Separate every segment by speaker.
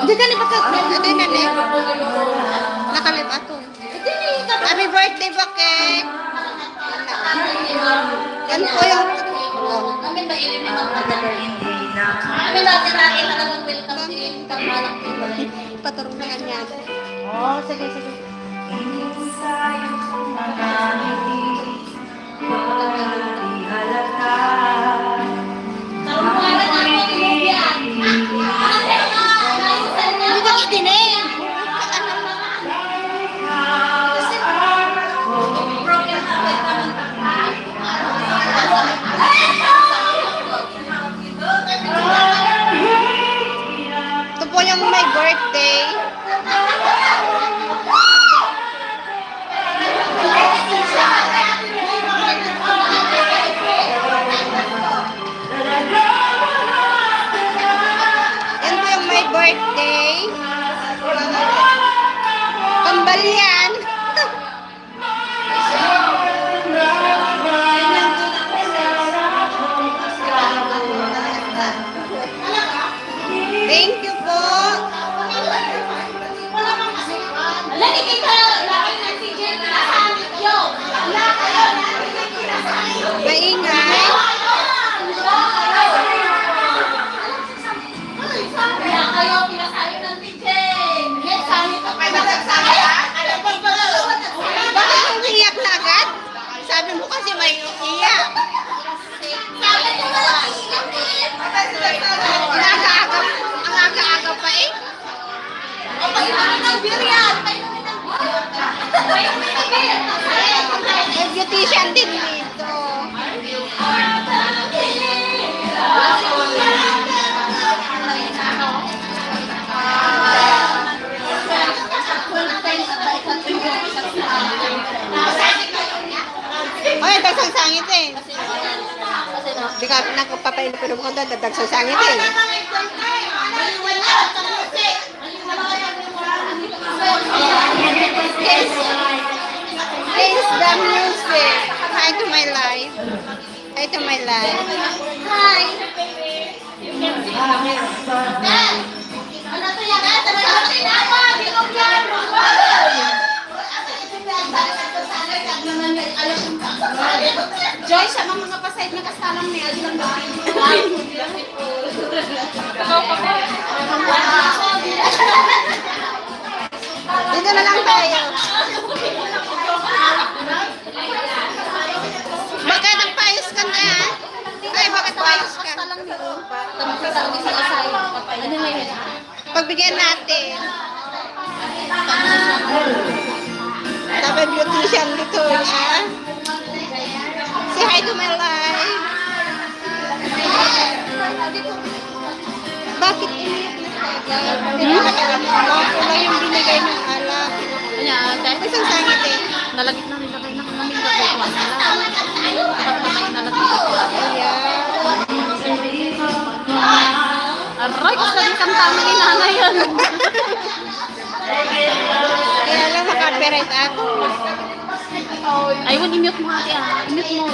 Speaker 1: Di ka ni baka ito na ni. Nakalip ato. Happy birthday ba kay? Yan po yung
Speaker 2: Amin ba ilin mo ang Amin natin natin talagang welcome din. Kamalak din ba?
Speaker 1: paturungan niya. Oh, sige, sige. Hindi ka idinig. Ito po yung my birthday. Yan po yung my birthday. Kambal yan. Thank you po.
Speaker 2: Lagi kita lagi na si Jen nasamit yo. Wala kayo
Speaker 1: Maingay.
Speaker 2: Kaya kayo pinasayo ng si Jen. Yes, sabi ka pa nagsasabi. Alam mo ba?
Speaker 1: Bakit umiiyak na agad? Sabi mo kasi may iiyak.
Speaker 2: Sabi ko wala iiyak din.
Speaker 1: Ang aga-aga pa eh.
Speaker 2: O pag ng beer yan.
Speaker 1: May beautician din dito. Ay, dagsang sangit eh. Di ka nagpapailo pero mo kanta dagsang sangit eh. Praise the music. Hi to my life. Hi to my life.
Speaker 2: Hi. Ano to yan? Ano tinawag? Joy, sa mga pasayad na kastalang may adilang gawin.
Speaker 1: Dito na lang tayo. Bakit ang payos ka na? Ay, bakit payos ka? Pagbigyan natin. Sabi beautician dito, ha? Say hi to my life. Bakit umiyak na tayo? Wala yung binigay ng alak. Isang sangit eh.
Speaker 3: Nalagit na nila kayo namin gagawin ko sila.
Speaker 1: Ayan.
Speaker 3: Aray, gusto din kanta ng inanay yan.
Speaker 1: Kaya lang maka-copyright ako.
Speaker 3: Ay, wag i-mute mo ate ah. I-mute mo.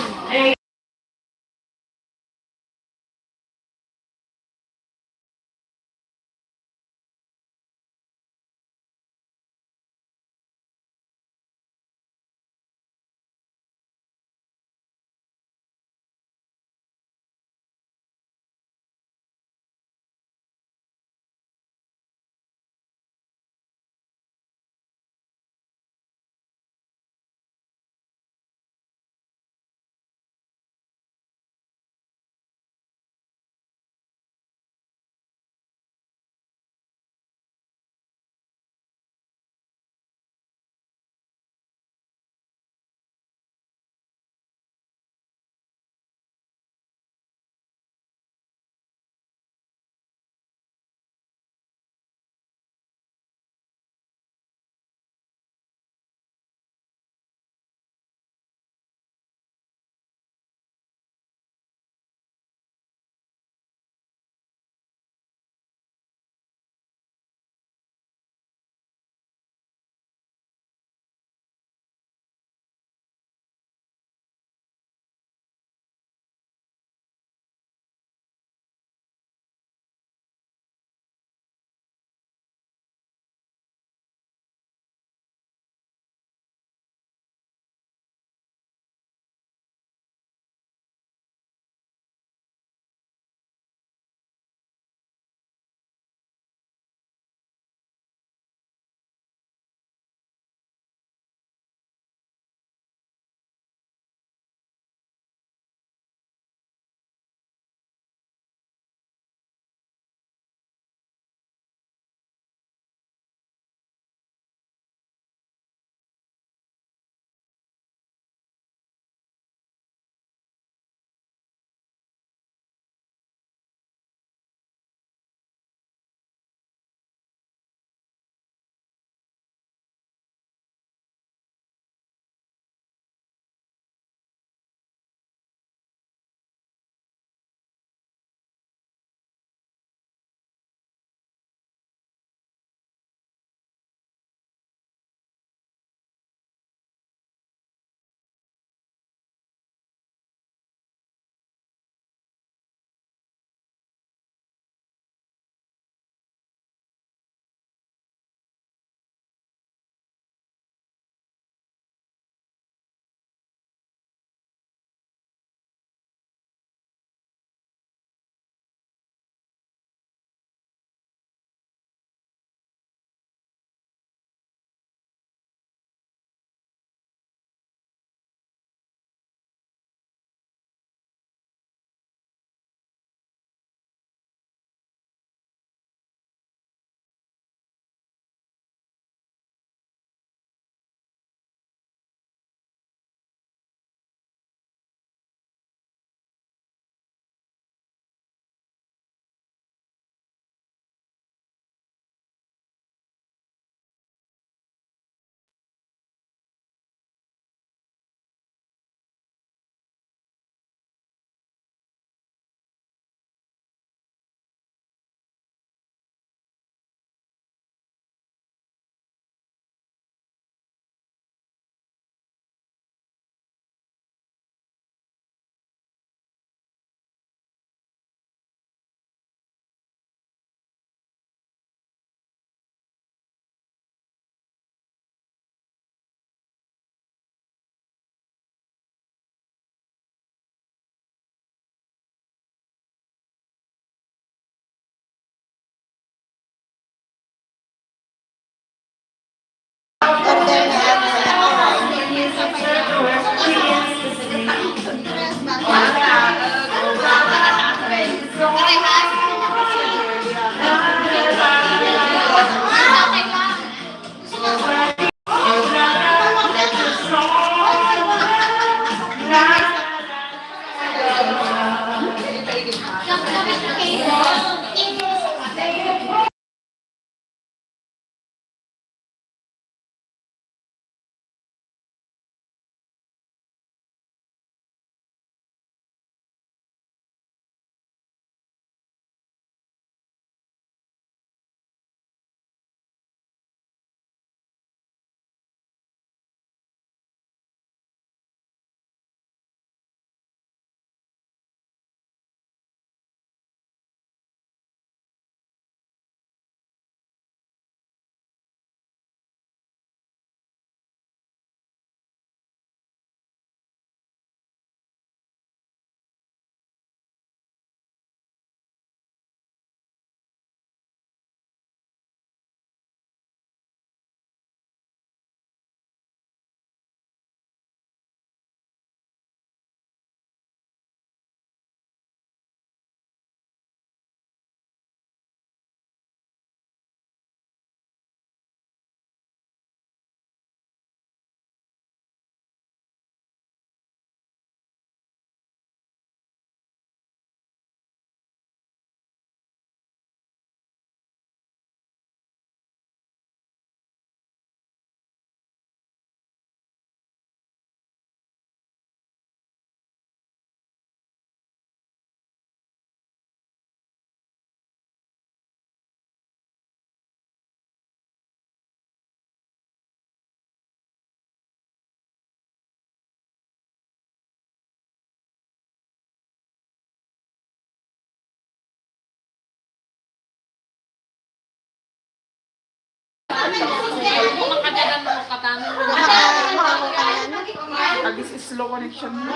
Speaker 4: slow connection mo.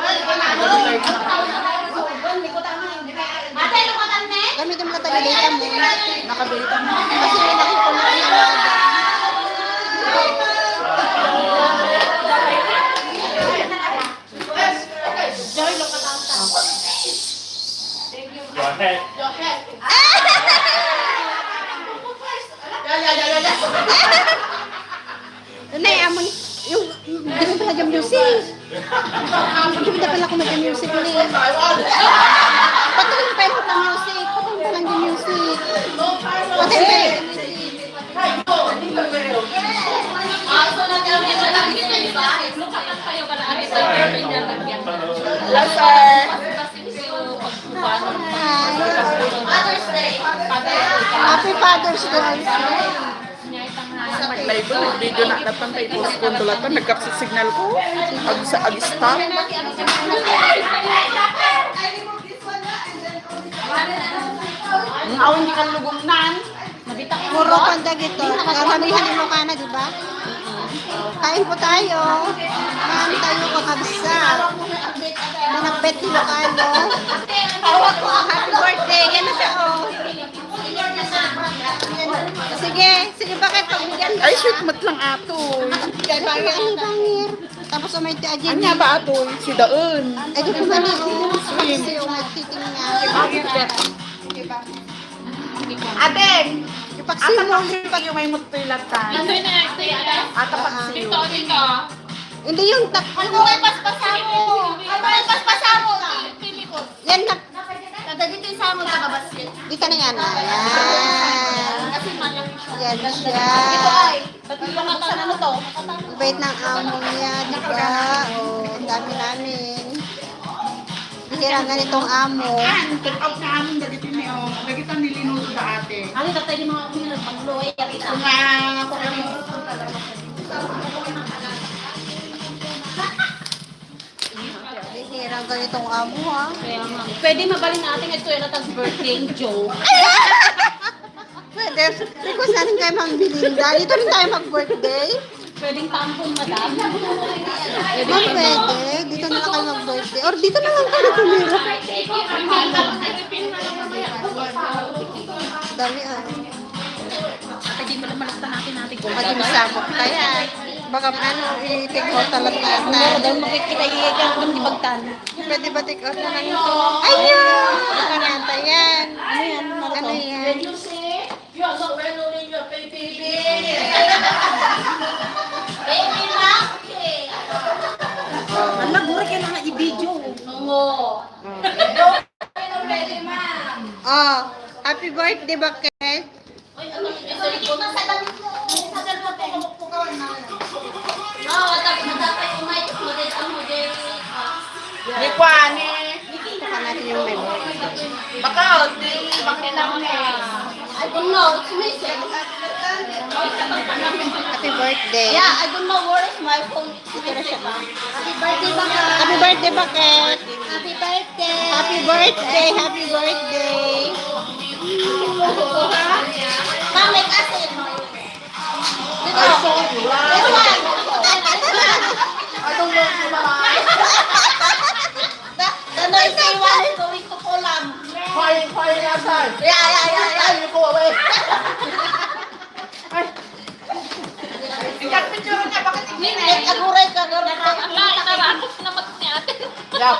Speaker 2: Ate, lukatan na eh.
Speaker 1: Gamitin mo na tayo data mo.
Speaker 4: Nakadata mo.
Speaker 1: Kasi may nakikita na yung
Speaker 2: Joy, lukatan ka.
Speaker 5: Go ahead.
Speaker 1: Ano yung amon? Yung, hindi mo pala music. Hindi mo pala ako mag-music ulit. Patuloy pa yung music. Patuloy pa lang yung music. Patuloy pa yung
Speaker 2: So, nag-amin na lang dito, di ba? Lukatan kayo para arito yung pinagagyan.
Speaker 4: Hello, sir.
Speaker 2: Father's Day.
Speaker 1: Happy Father's Day.
Speaker 4: Live ko, nag-video na dapat tayo post ko tulatan. Nagkapsa-signal ko. Ag-stop.
Speaker 3: Ang awon di kang lugumnan.
Speaker 1: Puro panda gito. Karamihan mo ka na, di ba? Kain po tayo. Kain tayo ko kabisa. Manakbet ni Lokano. Hawak ko ang happy birthday. Yan na siya, oh. Sige, sige, bakit pagbigyan ka?
Speaker 4: Ay, sweet mat lang ato.
Speaker 1: Kaya bangir, ano bangir? Tapos may tiadyan.
Speaker 4: Anya ba ato? Si Daon.
Speaker 1: Ay, di ko man oh. Kasi yung nagtiting nga.
Speaker 4: Ate!
Speaker 1: Ipaksin
Speaker 4: Ata
Speaker 1: mo.
Speaker 4: pag yung may mutulatan.
Speaker 2: Nandun na ito yan.
Speaker 4: Ata pag
Speaker 2: Dito, dito.
Speaker 1: Hindi yung tak.
Speaker 2: Ano kay paspasa mo? Ano kay paspasa mo? Pili ko.
Speaker 1: Yan na.
Speaker 2: Kada dito yung samo sa kabasket.
Speaker 1: Di ka na yan. Ayan.
Speaker 2: Kasi malaki siya.
Speaker 1: Yan siya.
Speaker 2: Ito ay, ba't yung lukatan ano to?
Speaker 1: Bait ng amo niya, di ba? Oh, ang dami namin. Bihira nga nitong amo.
Speaker 4: Turn out na among dagitin ni o. Dagitan ni Linuto da ate.
Speaker 2: Ano tatay di mga umilag pangloy yan ito.
Speaker 1: Bihira nga nitong amo, ha?
Speaker 2: Kaya nga. Pwede mabalin natin ito yung natag birthday joke.
Speaker 1: Pwede. Request natin kayo Ma'am Belinda. Dito rin tayo mag-birthday.
Speaker 2: Pwedeng tampon madam.
Speaker 1: Ma'am, pwede. Dito na lang kayo mag-birthday. Or dito na lang kayo tumira. Dali, ah.
Speaker 2: Pwede mo lang malaktan natin kung
Speaker 1: Maging sabok kaya. Baka ano, i-take out talat
Speaker 2: Meron
Speaker 1: natin.
Speaker 2: daw makikita iiyak kung dibagtan.
Speaker 1: Pwede ba take out na lang ito? Ayun! Ito na ata yan.
Speaker 2: Ano yan?
Speaker 1: Ano yan?
Speaker 2: Baby lang.
Speaker 3: Ang nagura kaya na i-video.
Speaker 2: Oo.
Speaker 1: Oh, happy birthday, Bakit?
Speaker 4: Ni Kwani.
Speaker 1: Saka natin yung menu.
Speaker 4: Baka, bakit lang
Speaker 2: I don't know. It's missing.
Speaker 1: Happy birthday.
Speaker 2: Yeah, I don't know where is my phone.
Speaker 1: Ito na siya.
Speaker 2: Happy birthday, Baka.
Speaker 1: Happy birthday, Bakit?
Speaker 2: Happy birthday.
Speaker 1: Happy birthday, happy birthday.
Speaker 2: Mami, kasi. Dito.
Speaker 4: I saw you.
Speaker 2: This one.
Speaker 4: I don't know you lang.
Speaker 2: The noisy one is going to Poland.
Speaker 4: Fire outside.
Speaker 2: Yeah.
Speaker 4: Ay, you go away. Ikat picture niya, bakit hindi?
Speaker 2: Aguray ka. Itarakot naman ni ate.
Speaker 4: Yeah,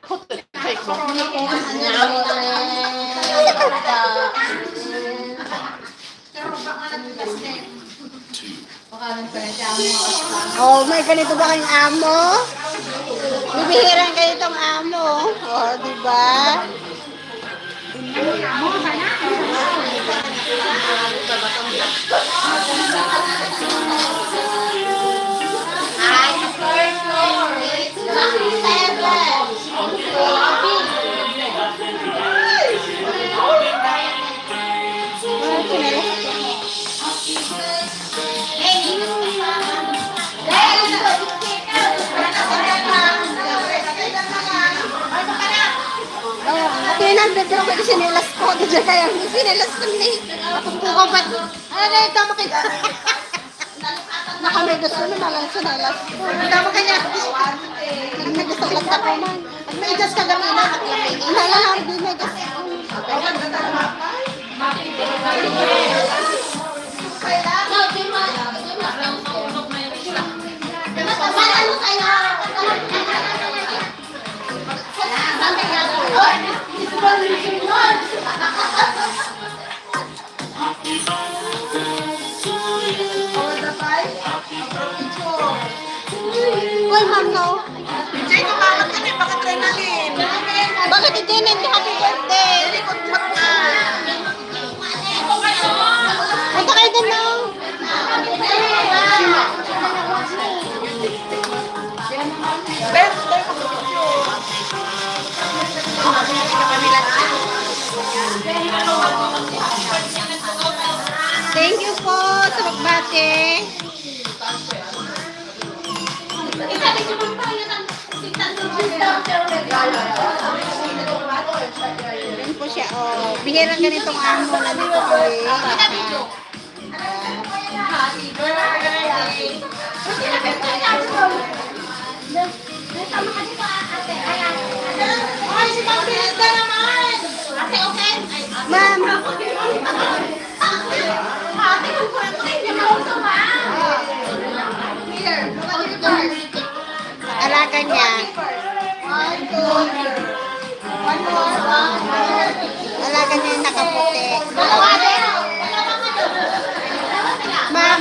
Speaker 4: put the cake.
Speaker 1: Oh, may ganito ba kayong amo? Bibihiran kayo itong amo. Oh, di ba? Nandito ako yung sinilas ko. Diyan kaya yung sinilas ko ni. Ako po ko ba't? Ano na ito? Nakamay gusto na malang sa nalas. Hindi mo kanya. May gusto lang ako man. At may just kagaminan at lamig. Inalang din may gusto. Uy, ma'am, no?
Speaker 4: Jay, kumalat ka rin. Bakit adrenaline?
Speaker 1: Bakit hindi hindi happy birthday? Punta kayo din, no?
Speaker 4: Birthday ko sa picture.
Speaker 1: Thank you po sa pagbate. Yan po siya, oh. Bihirang ganitong amo na dito kami. Ma'am, alaga niya. Alaga niya yung nakaputi. Ma'am, ma'am.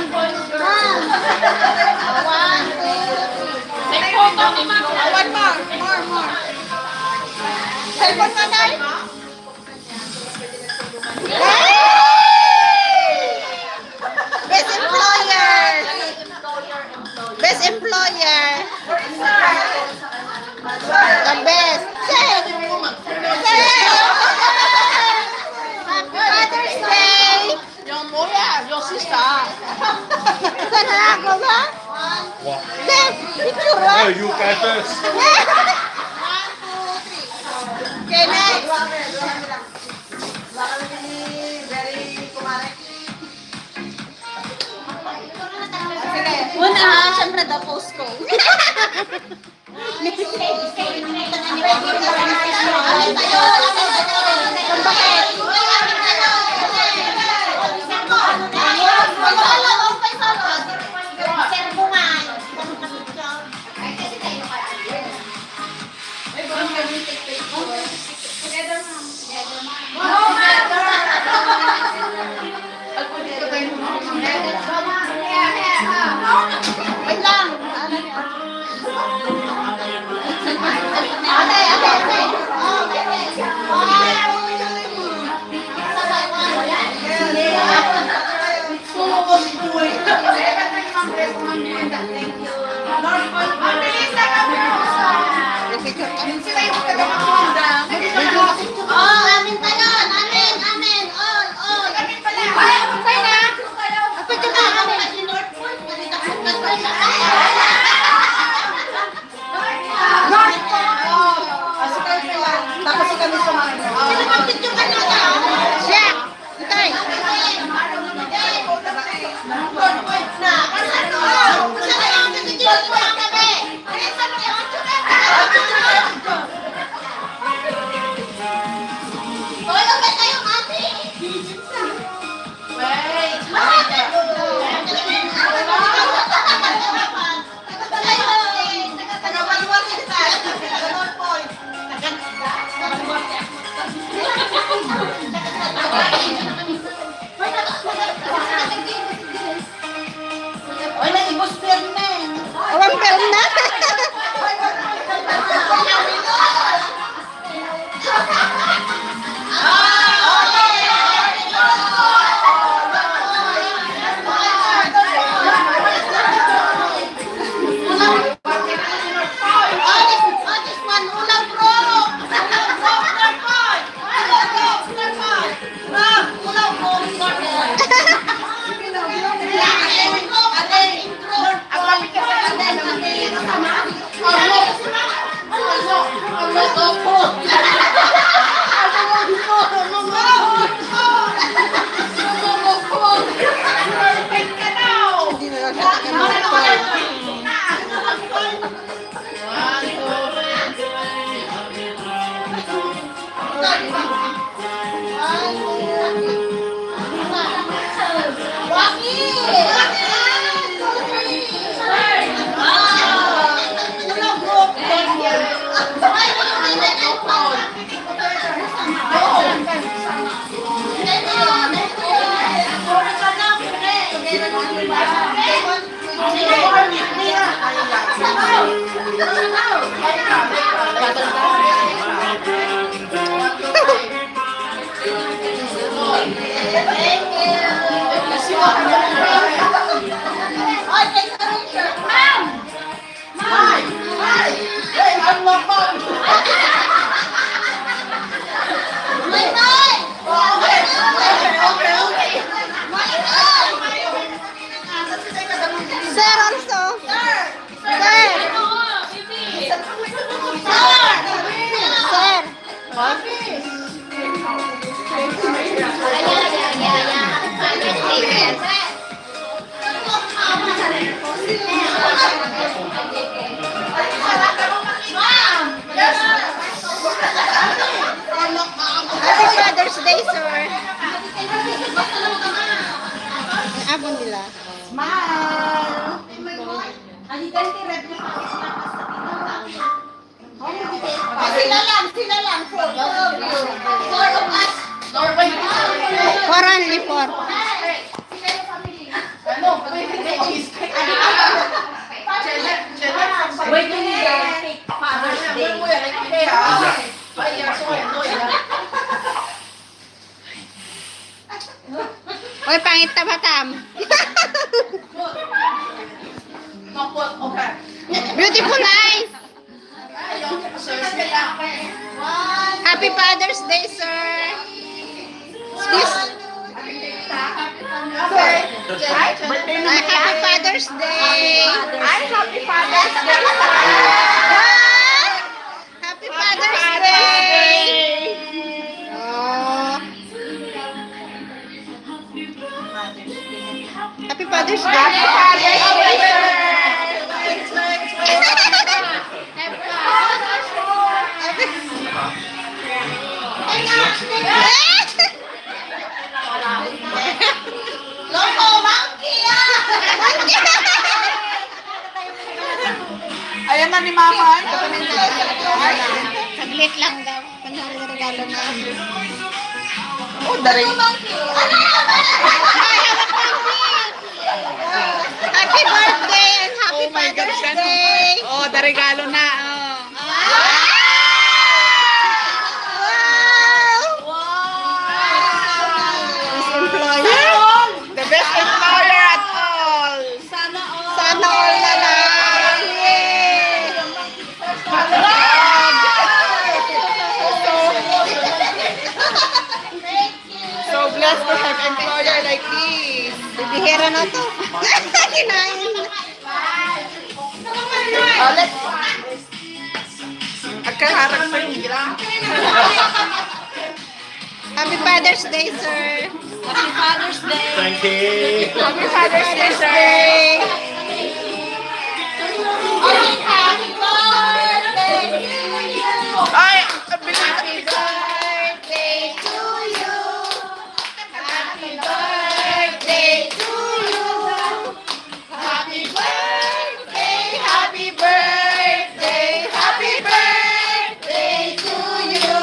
Speaker 4: One more. More.
Speaker 1: Cellphone ka na? Best employer. Best employer. The best. Say. Happy Father's Day.
Speaker 4: Yung Moya, yung sister.
Speaker 1: Saan na ako ba? Then, picture ba?
Speaker 5: No, you guys first.
Speaker 1: Okay, next.
Speaker 2: Una ha, syempre the post ko.
Speaker 1: Wait lang.
Speaker 2: Oh, amin pa yun. Amin. All.
Speaker 1: Apa ito na?
Speaker 4: Tapos kami sumahin.
Speaker 1: Siya. Itay. Awang film na. Hindi na lang siya. Hapon nila.
Speaker 2: Sila lang. Four of us.
Speaker 1: For only for.
Speaker 2: Wait, Father's Day.
Speaker 1: Oy, pangit na batam. Beautiful eyes. Happy Father's Day, sir. Excuse. Happy Father's Day.
Speaker 4: Happy Father's Day!
Speaker 1: Ah! Happy Father's Day. Oh. Happy Father's Day.
Speaker 2: Loko, monkey
Speaker 4: Ayan na ni Mama.
Speaker 1: Saglit lang daw. Panalo-regalo na.
Speaker 4: Oh, dari.
Speaker 1: Happy birthday and happy
Speaker 4: Oh my God,
Speaker 1: Father's
Speaker 4: ganun.
Speaker 1: Day.
Speaker 4: Oh, darigalo na.
Speaker 1: This employer.
Speaker 4: The best employer at all.
Speaker 1: Sana all na lang. Yay!
Speaker 4: So blessed to have employer like this.
Speaker 1: Bibihira na to. Kinain.
Speaker 4: Oh, let's... Agkaharap pa yung
Speaker 1: Happy Father's Day, sir.
Speaker 2: Happy Father's Day.
Speaker 5: Thank you.
Speaker 4: Happy Father's Day, sir.
Speaker 1: Day.
Speaker 2: Happy birthday to you.
Speaker 4: Ay, bilis.
Speaker 1: Happy birthday to you. Happy birthday to you. Happy birthday, happy birthday, happy birthday to you.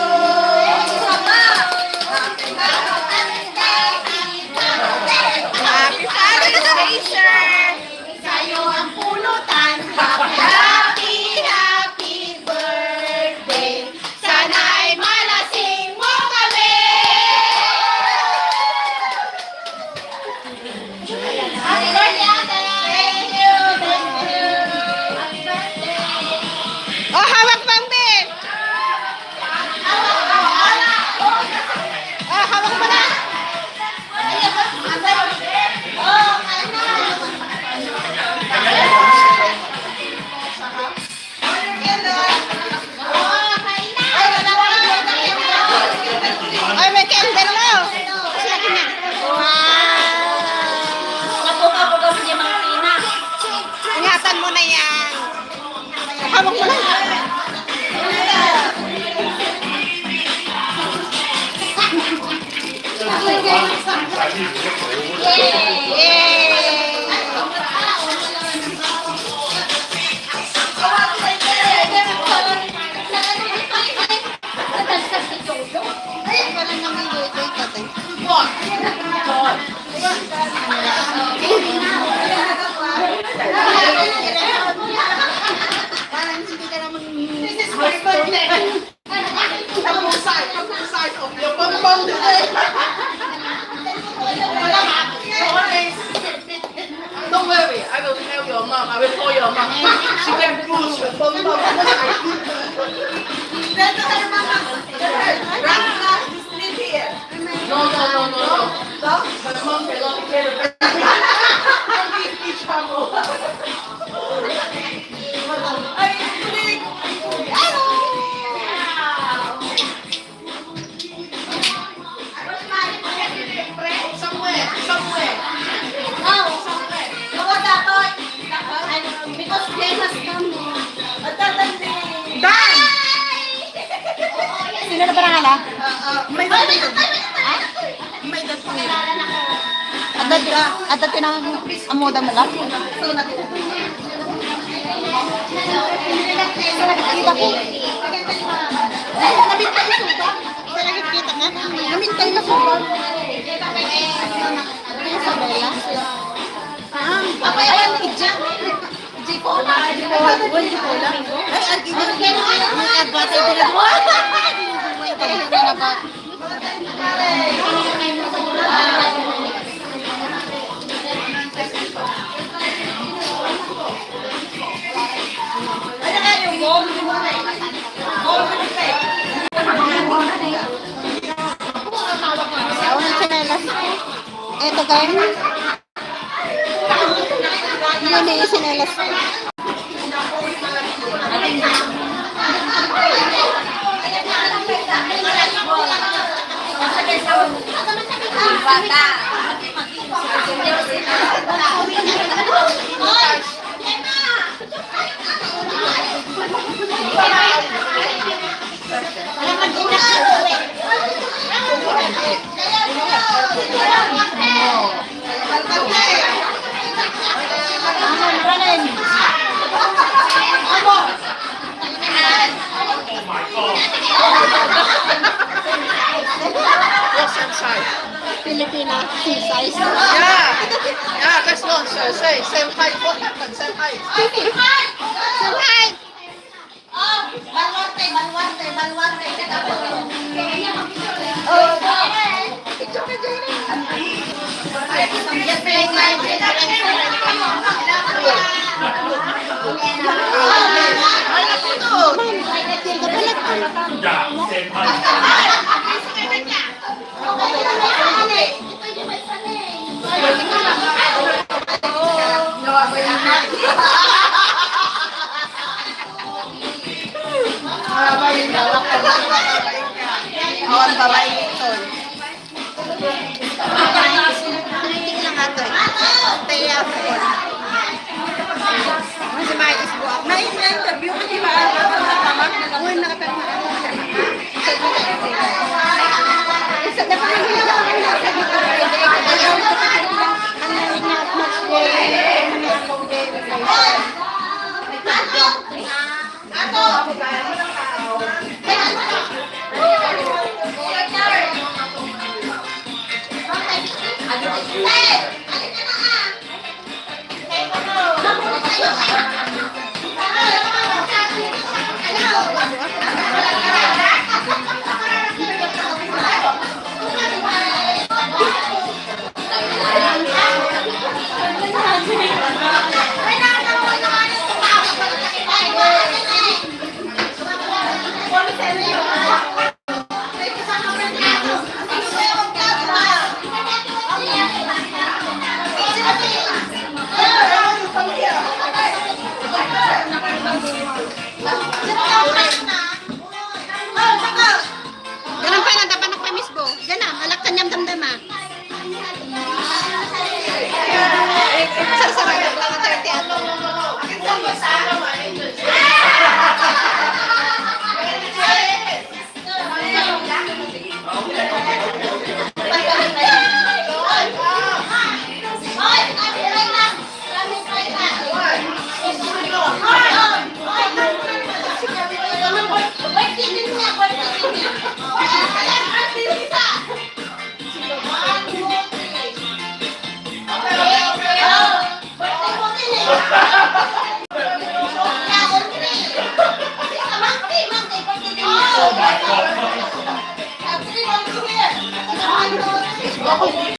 Speaker 1: Happy Father's Day, sir. Sa'yo ang pulutan. Happy, happy birthday. Sana ay malasing mo kami. Happy birthday. Thank you. Happy birthday. Oh, hawak bang, Ben? Oh, hawak mo na. Ay, may candle na. Sige na. Wow.
Speaker 2: Nabuka-buka mo si Mang Tina.
Speaker 1: Ingatan mo na yan. Hawak mo na. Parang hindi ka naman...
Speaker 4: Don't worry, I will tell your mom. I will call your mom. She can push your phone. No. My mom cannot get it. Somewhere.
Speaker 2: Because they must come.
Speaker 4: Dan!
Speaker 1: Sino na parang ala?
Speaker 4: May dat pa nila.
Speaker 1: Ano Adat na amoda mo lang. Nakikita ko. Nakikita nga. Namintay na po. Isabella. Ay, ang hijab. Jipola. Jipola. Ay, ang hijab. May advance din ako. Ito kayo. Yun yung sinelas ko.
Speaker 4: What's inside?
Speaker 1: Pilipina, size.
Speaker 4: Yeah, that's not so. Say, same height. What happened? Same height.
Speaker 1: Awan babae ito. Tingnan nga ito. Kaya ako. Kasi maayos po ako. Na-interview ko, di ba? Uy, nakatanong ako. Isa na pa naman ako. Ganun pa lang, dapat nagpamis ko. Ganun, alak kanyang damdama. Sasaragag lang ang 30 ano.
Speaker 2: Oh,